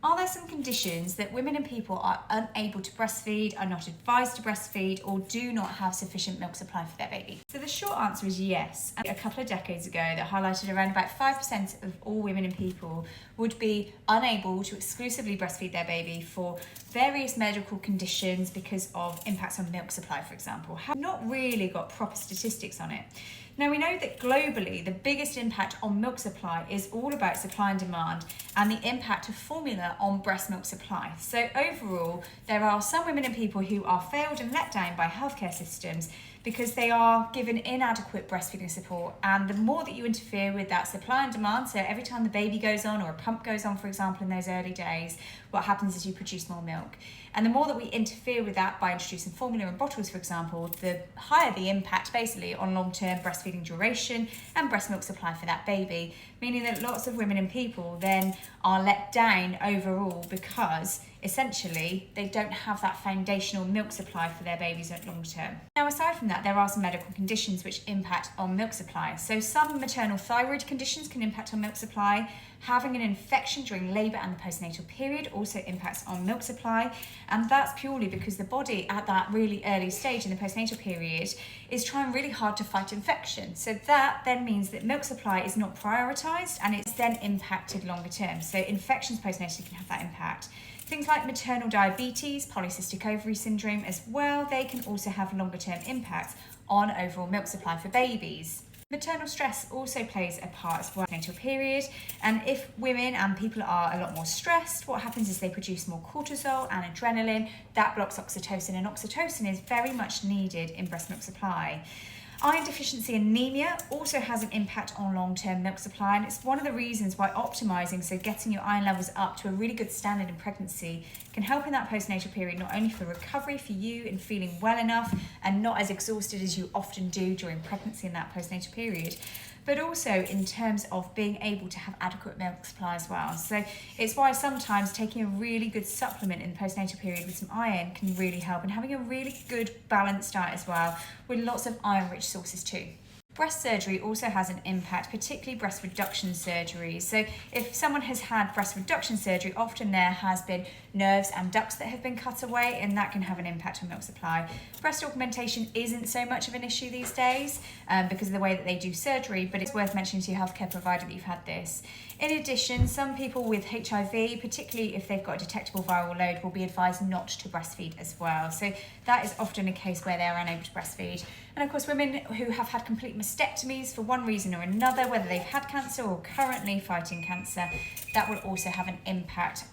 Are there some conditions that women and people are unable to breastfeed, are not advised to breastfeed, or do not have sufficient milk supply for their baby? So the short answer is yes. A couple of decades ago that highlighted around about 5% of all women and people would be unable to exclusively breastfeed their baby for various medical conditions because of impacts on milk supply, for example. Have not really got proper statistics on it. Now we know that globally the biggest impact on milk supply is all about supply and demand and the impact of formula on breast milk supply. So overall, there are some women and people who are failed and let down by healthcare systems because they are given inadequate breastfeeding support, and the more that you interfere with that supply and demand, so every time the baby goes on or a pump goes on, for example, in those early days, what happens is you produce more milk. And the more that we interfere with that by introducing formula in bottles, for example, the higher the impact basically on long-term breastfeeding duration and breast milk supply for that baby, meaning that lots of women and people then are let down overall because essentially they don't have that foundational milk supply for their babies at long term. Now aside from that, there are some medical conditions which impact on milk supply. So some maternal thyroid conditions can impact on milk supply. Having an infection during labour and the postnatal period also impacts on milk supply, and that's purely because the body at that really early stage in the postnatal period is trying really hard to fight infection. So that then means that milk supply is not prioritised and it's then impacted longer term. So infections postnatally can have that impact. Things like maternal diabetes, polycystic ovary syndrome as well, they can also have longer term impacts on overall milk supply for babies. Maternal stress also plays a part as well in the postnatal period, and if women and people are a lot more stressed, what happens is they produce more cortisol and adrenaline. That blocks oxytocin, and oxytocin is very much needed in breast milk supply. Iron deficiency anemia also has an impact on long-term milk supply, and it's one of the reasons why optimising, so getting your iron levels up to a really good standard in pregnancy, can help in that postnatal period, not only for recovery for you and feeling well enough and not as exhausted as you often do during pregnancy in that postnatal period, but also in terms of being able to have adequate milk supply as well. So it's why sometimes taking a really good supplement in the postnatal period with some iron can really help, and having a really good balanced diet as well with lots of iron-rich sources too. Breast surgery also has an impact, particularly breast reduction surgery. So if someone has had breast reduction surgery, often there has been nerves and ducts that have been cut away, and that can have an impact on milk supply. Breast augmentation isn't so much of an issue these days because of the way that they do surgery, but it's worth mentioning to your healthcare provider that you've had this. In addition, some people with HIV, particularly if they've got a detectable viral load, will be advised not to breastfeed as well. So that is often a case where they're unable to breastfeed. And of course, women who have had complete mastectomies for one reason or another, whether they've had cancer or currently fighting cancer, that will also have an impact on